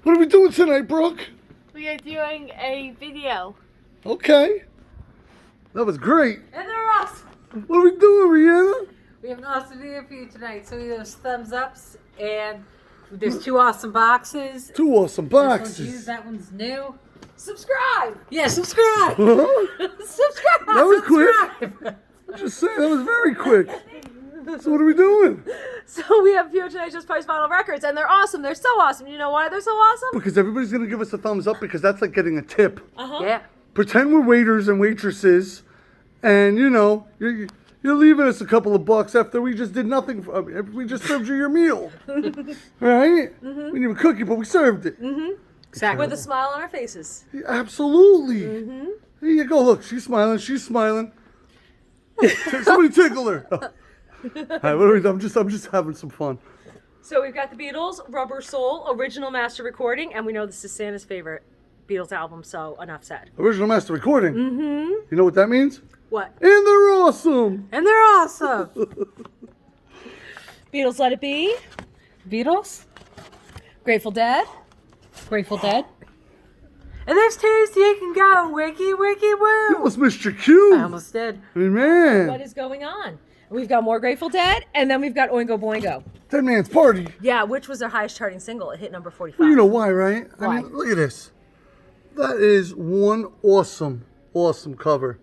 What are we doing tonight, Brooke? We are doing a video. Okay. That was great. And they're awesome. What are we doing, Rhianna? We have an awesome video for you tonight. So there's thumbs ups and there's 2 awesome boxes. 2 awesome This one's boxes. used, that one's new. Subscribe! Yeah, subscribe! Huh? Subscribe! That was Subscribe. I'm just saying, that was very quick. So what are we doing? So we have Pure Tonight's Just Price Vinyl Records, and they're awesome. They're so awesome. You know why they're so awesome? Because everybody's going to give us a thumbs up because that's like getting a tip. Yeah. Pretend we're waiters and waitresses, and you know, you're leaving us a couple of bucks after we just did nothing. We just served you your meal. Right? We didn't even cook it, but we served it. Exactly. With a smile on our faces. Yeah, absolutely. There you go. Look, she's smiling. She's smiling. Somebody tickle her. All right, what are we, I'm just having some fun. So we've got the Beatles, Rubber Soul, original master recording, and we know this is Santa's favorite Beatles album, so enough said. Original master recording. You know what that means? What? And they're awesome. And they're awesome. Beatles, Let It Be, Beatles, Grateful Dead, Grateful Dead. And there's Tuesday You Can Go, Wiki Wiki You Woo. almost missed your cue. I almost did. I mean, man. What is going on? We've got more Grateful Dead, and then we've got Oingo Boingo. Dead Man's Party. Yeah, which was their highest charting single. It hit number 45. Well, you know why, right? Why? I mean, look at this. That is one awesome, awesome cover.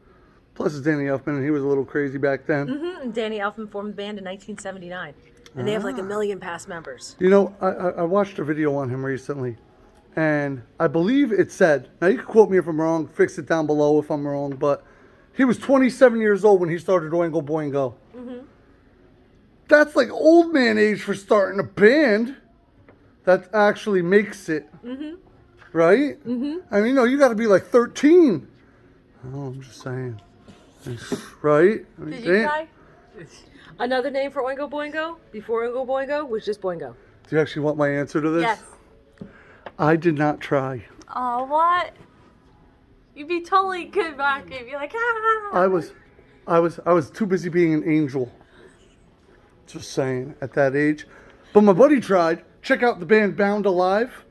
Plus, it's Danny Elfman, and he was a little crazy back then. And Danny Elfman formed the band in 1979. And they have like 1 million past members. You know, I watched a video on him recently, and I believe it said, now you can quote me if I'm wrong, fix it down below if I'm wrong, but he was 27 years old when he started Oingo Boingo. That's like old man age for starting a band. That actually makes it. Right? I mean, you know, you got to be like 13. Oh, I'm just saying. Right? I mean, Did you damn. try? Another name for Oingo Boingo, before Oingo Boingo, was just Boingo. Do you actually want my answer to this? Yes. I did not try. Oh, what? You'd be totally good back. You'd be like, ah. I was too busy being an angel. Just saying, at that age. But my buddy tried. Check out the band Bound Alive.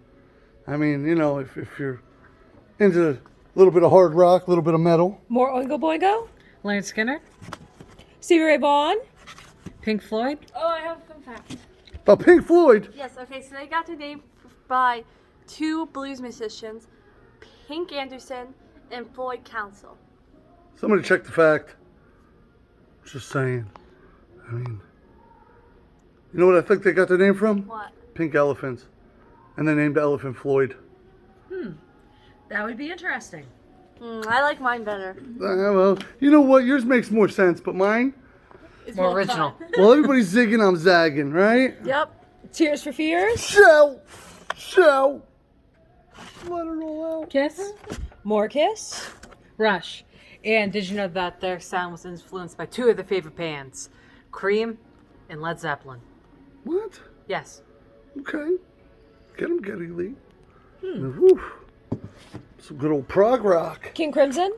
I mean, you know, if you're into a little bit of hard rock, a little bit of metal. More Oingo Boingo? Leonard Skinner, Stevie Ray Vaughan? Pink Floyd. Oh, I have a fun fact. About Pink Floyd. Yes, okay, so they got their name by 2 blues musicians, Pink Anderson and Floyd Council. Somebody check the fact. Just saying. I mean, you know what I think they got their name from? What? Pink elephants. And they named the elephant Floyd. That would be interesting. I like mine better. Well, you know what? Yours makes more sense, but mine? It's More original. Well, everybody's zigging, I'm zagging, right? Yep. Tears for Fears? Shout! Shout! Let it all out. Kiss, More Kiss? Rush. And did you know that their sound was influenced by 2 of their favorite bands, Cream and Led Zeppelin? What? Yes. Okay. Get him, Geddy Lee. Whew. Some good old prog rock. King Crimson?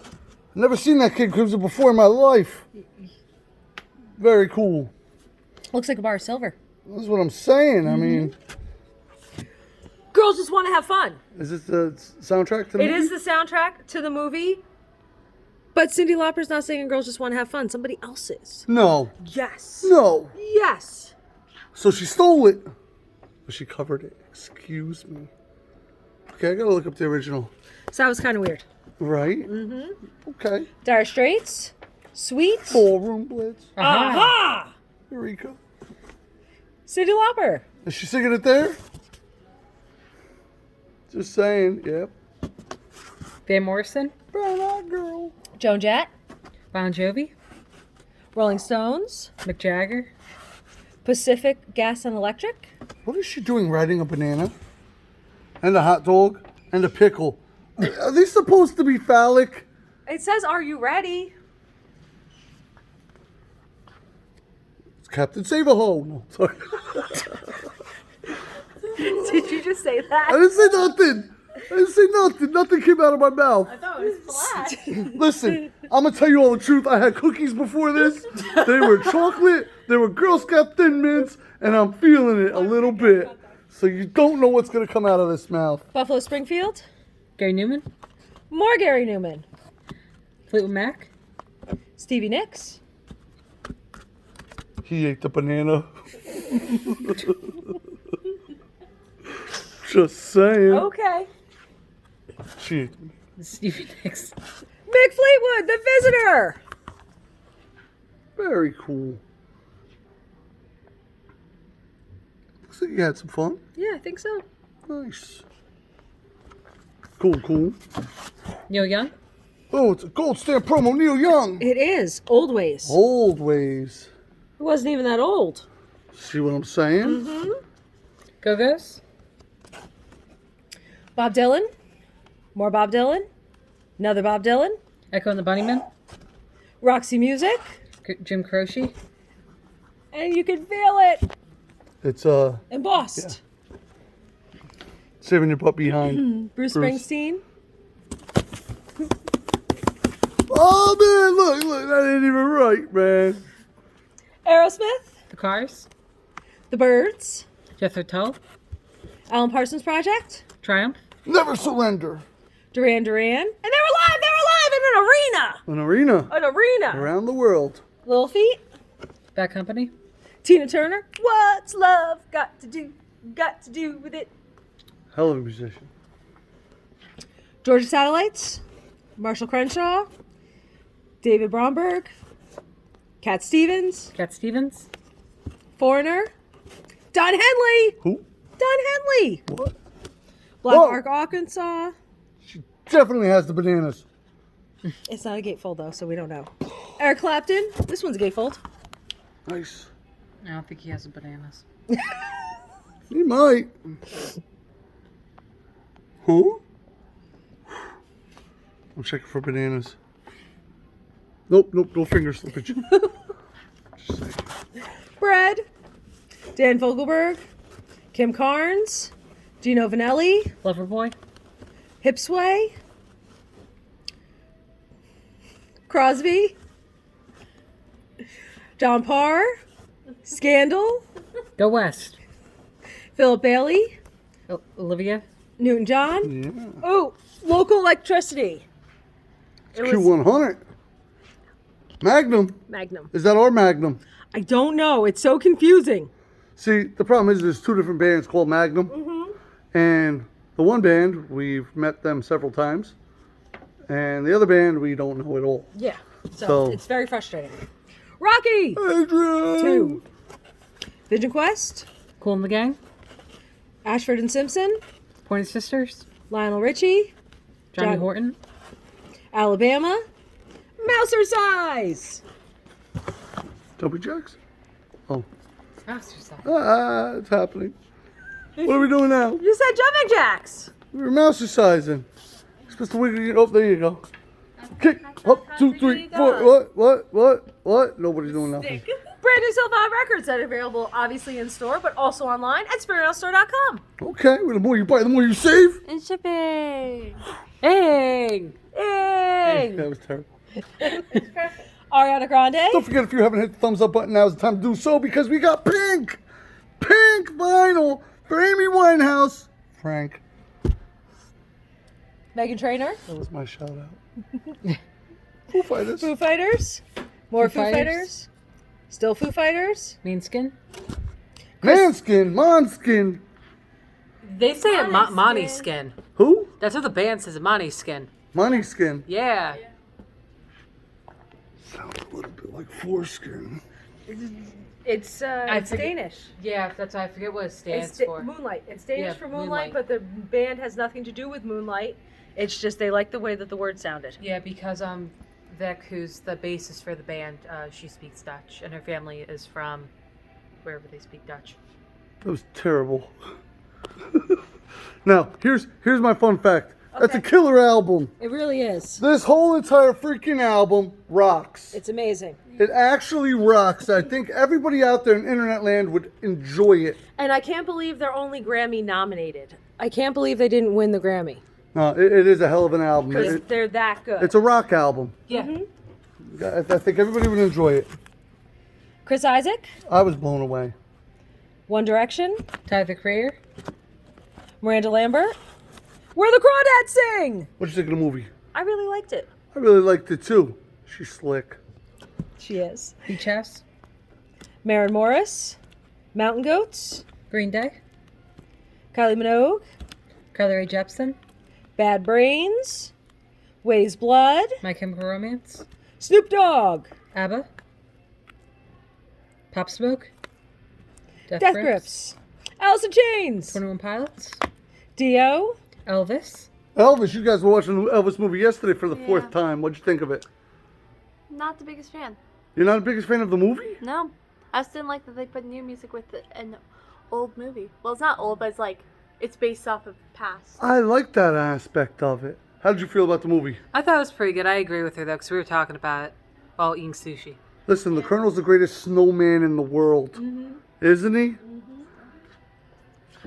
Never seen that King Crimson before in my life. Very cool. Looks like a bar of silver. That's what I'm saying. I mean, Girls Just Want to Have Fun. is this the soundtrack to the It movie? is the soundtrack to the movie. But Cyndi Lauper's not singing Girls Just Want to Have Fun. Somebody else is. No. Yes. No. Yes. So she stole it. But she covered it. Excuse me. Okay, I gotta look up the original. So that was kind of weird. Right? Okay. Dire Straits. Sweet. Ballroom Blitz. Aha! Eureka. Cyndi Lauper. Is she singing it there? Just saying. Yep. Van Morrison, Brown eyed girl. Joan Jett. Bon Jovi, Rolling Stones. Mick Jagger, Pacific Gas and Electric. What is she doing riding a banana? And a hot dog? And a pickle? Are they supposed to be phallic? It says, "Are you ready?" It's Captain Save-A-Ho. No, sorry. Did you just say I that? didn't say nothing. I didn't say nothing. Nothing came out of my mouth. I thought it was flat. Listen, I'm going to tell you all the truth. I had cookies before this. They were chocolate. They were Girl Scout Thin Mints. And I'm feeling it a little bit. So you don't know what's gonna come out of this mouth. Buffalo Springfield. Gary Newman, More Gary Newman. Fleetwood Mac, Stevie Nicks. He ate the banana. Just saying. Okay. She ate Stevie Nicks, Mick Fleetwood, The Visitor. very cool. Looks like you had some fun. Yeah, I think so. Nice. Cool. Neil Young, Oh, it's a gold stamp promo, Neil Young. It is. Old Ways. Old ways. It wasn't even that old. See what I'm saying? Go-Go's, Bob Dylan. More Bob Dylan. Another Bob Dylan. Echo and the Bunnymen, Roxy Music. Jim Croce, And you can feel it. It's Embossed. saving your butt behind. Bruce Bruce. Springsteen. Oh man, look, that ain't even right, man. Aerosmith. The Cars, The Birds. Jethro Tull, Alan Parsons Project. Triumph, Never surrender. Duran Duran. And they were live in an arena. An arena An arena. around the world. Little Feet. Bad Company, Tina Turner. What's love got to do with it? Hell of a musician. Georgia Satellites. Marshall Crenshaw. David Bromberg. Cat Stevens. Cat Stevens, Foreigner. Don Henley. Who? Don Henley. What? Black Whoa. Ark, Arkansas. She definitely has the bananas. It's not a gatefold though, so we don't know. Eric Clapton. This one's a gatefold. Nice. I don't think he has the bananas. He might. Huh? I'm checking for bananas. Nope, no finger slippage. Just saying. Bread. Dan Fogelberg. Kim Carnes. Gino Vanelli. Loverboy, Hipsway. Crosby. John Parr. Scandal. Go West, Philip Bailey. Olivia, Newton John. Yeah. Oh, local electricity. It was Q100. Magnum. Magnum. Is that our Magnum? I don't know. It's so confusing. See, the problem is there's two different bands called Magnum. And the one band, we've met them several times. And the other band, we don't know at all. Yeah. So, So- it's very frustrating. Rocky. Adrian! 2. Vision Quest. Cool and the Gang, Ashford and Simpson. Pointer Sisters, Lionel Richie. Johnny John- Horton, Alabama. Mouser Size. Toby Jackson? Oh. Master It's happening. What are we doing now? You said jumping jacks. We're mousercising. You're supposed to wiggle it. Oh, there you go. Kick. Up, 2, 3, 4. What? Nobody's doing nothing. Brand new Silva Records that are available obviously in store, but also online at SpiritHouseStore.com. Okay. Well, the more you buy, the more you save. And shipping. Hey! Hey! That was terrible. Ariana Grande. Don't forget, if you haven't hit the thumbs up button, now's the time to do so because we got pink vinyl for Amy Winehouse. Frank. Meghan Trainor. That was my shout out. Foo Fighters. Foo Fighters. More Foo Foo Fighters. Fighters. Still Foo Fighters. Mean Skin. Manskin. Monskin. They say it Monty Monty Skin. Skin. Who? That's what the band says, Monty Skin. Money Skin. Yeah. Sounds a little bit like foreskin. It's forget- Danish. Yeah, that's I forget what it stands It's for. Moonlight. It's Danish Yeah, for Moonlight, Moonlight. but the band has nothing to do with Moonlight. It's just they like the way that the word sounded. Yeah, because Vic, who's the bassist for the band, she speaks Dutch, and her family is from wherever they speak Dutch. That was terrible. Now, here's my fun fact. That's a Okay. killer album. It really is. This whole entire freaking album rocks. It's amazing. It actually rocks. I think everybody out there in internet land would enjoy it. And I can't believe they're only Grammy nominated. I can't believe they didn't win the Grammy. No, it is a hell of an album. Because they're that good. It's a rock album. Yeah. I think everybody would enjoy it. Chris Isaac. I was blown away. One Direction, Tyler the Creator. Miranda Lambert. Where the Crawdads Sing! What'd you think of the movie? I really liked it. I really liked it too. She's slick. She is. Beach House. Maren Morris, Mountain Goats, Green Day. Kylie Minogue, Carly Rae Jepsen. Bad Brains, Wade's Blood, My Chemical Romance. Snoop Dogg, ABBA. Pop Smoke. Death Grips, Alice in Chains, 21 Pilots. Dio, Elvis. Elvis, you guys were watching the Elvis movie yesterday for the Yeah. fourth time. What'd you think of it? Not the biggest fan. You're not the biggest fan of the movie? No. I just didn't like that they put new music with an old movie. Well, it's not old, but it's like, it's based off of past. I like that aspect of it. How did you feel about the movie? I thought it was pretty good. I agree with her, though, because we were talking about it while eating sushi. Listen, the Colonel's the greatest snowman in the world. Isn't he?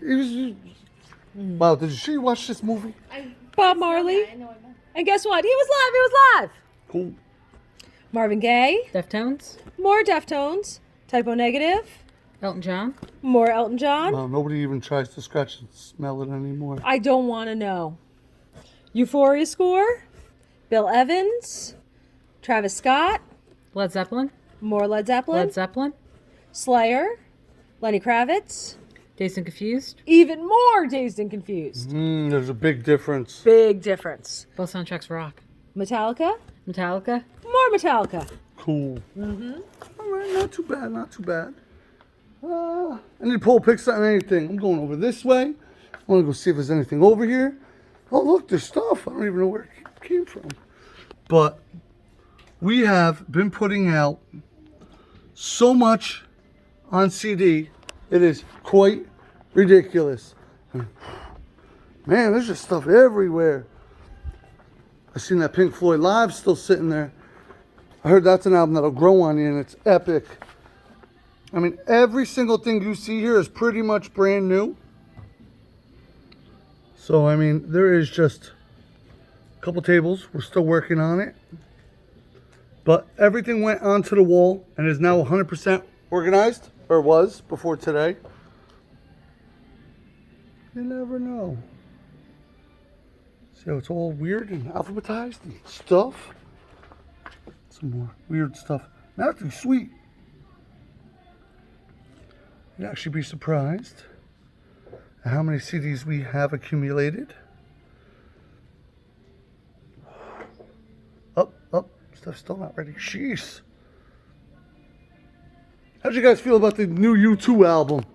He was... Wow, did you watch this movie? Bob Marley. And guess what? He was live. Cool. Marvin Gaye, Deftones. more Deftones, Typo Negative, Elton John. more Elton John. Wow, nobody even tries to scratch and smell it anymore. I don't want to know. Euphoria score, Bill Evans, Travis Scott, Led Zeppelin. more Led Zeppelin, Led Zeppelin. Slayer, Lenny Kravitz, Dazed and Confused. even more Dazed and Confused. There's a big difference. Big difference. Both soundtracks rock. Metallica, Metallica. more Metallica. Cool. All right, not too bad, not too bad. I need to pull a picture on anything. I'm going over this way. I want to go see if there's anything over here. Oh, look, there's stuff. I don't even know where it came from. But we have been putting out so much on CD. It is quite ridiculous. Man, there's just stuff everywhere. I seen that Pink Floyd Live still sitting there. I heard that's an album that'll grow on you, and it's epic. I mean, every single thing you see here is pretty much brand new. So, I mean, there is just a couple tables. We're still working on it. But everything went onto the wall and is now 100% organized, or was before today. You never know. See how it's all weird and alphabetized and stuff? Some more weird stuff. Not too sweet. You'd actually be surprised at how many CDs we have accumulated. Up. Stuff's still not ready. Jeez. How'd you guys feel about the new U2 album?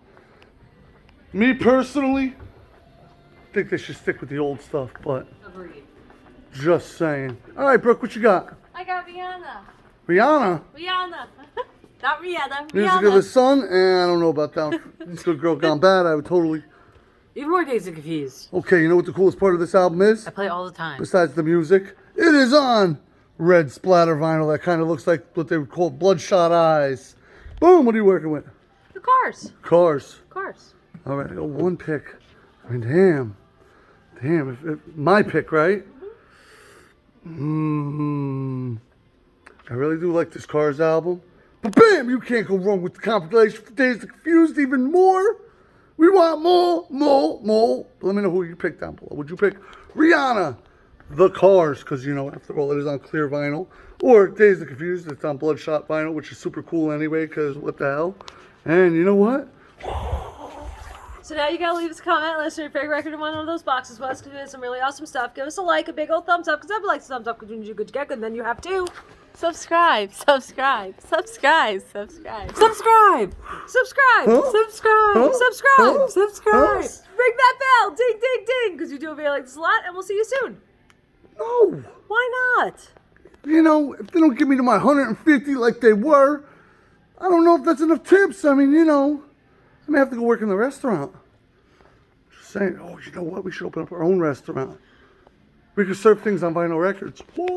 Me personally, I think they should stick with the old stuff, but Agreed. just saying. All right, Brooke, what you got? I got Rhianna. Rihanna? Rihanna. Not Rihanna. Music of the Sun? I don't know about that. This Good Girl Gone Bad. I would totally... Even more Dazed and Confused. Okay, you know what the coolest part of this album is? I play it all the time. Besides the music? It is on red splatter vinyl that kind of looks like what they would call bloodshot eyes. Boom, what are you working with? The Cars. Cars. Cars. All right, I got one pick. I mean, damn. My pick, right? I really do like this Cars album. But bam, you can't go wrong with the compilation for Dazed and Confused even more. We want more. But let me know who you picked down below. Would you pick Rihanna, The Cars, because, you know, after all, it is on clear vinyl, or Dazed and Confused, it's on bloodshot vinyl, which is super cool anyway, because what the hell? And you know what? So now you gotta leave us a comment. Let us know your favorite record in one of those boxes was, because we did some really awesome stuff. Give us a like, a big old thumbs up, because everybody likes a thumbs up because when you do good to get good, and then you have to Subscribe. subscribe, Huh? subscribe, Huh? subscribe, Huh? subscribe. Huh? Ring that bell, ding, ding, ding, because you do a video like this a lot, and we'll see you soon. No. Why not? You know, if they don't give me to my 150 like they were, I don't know if that's enough tips. I mean, you know, I may have to go work in the restaurant. Just saying, oh, you know what? We should open up our own restaurant. We could serve things on vinyl records. What?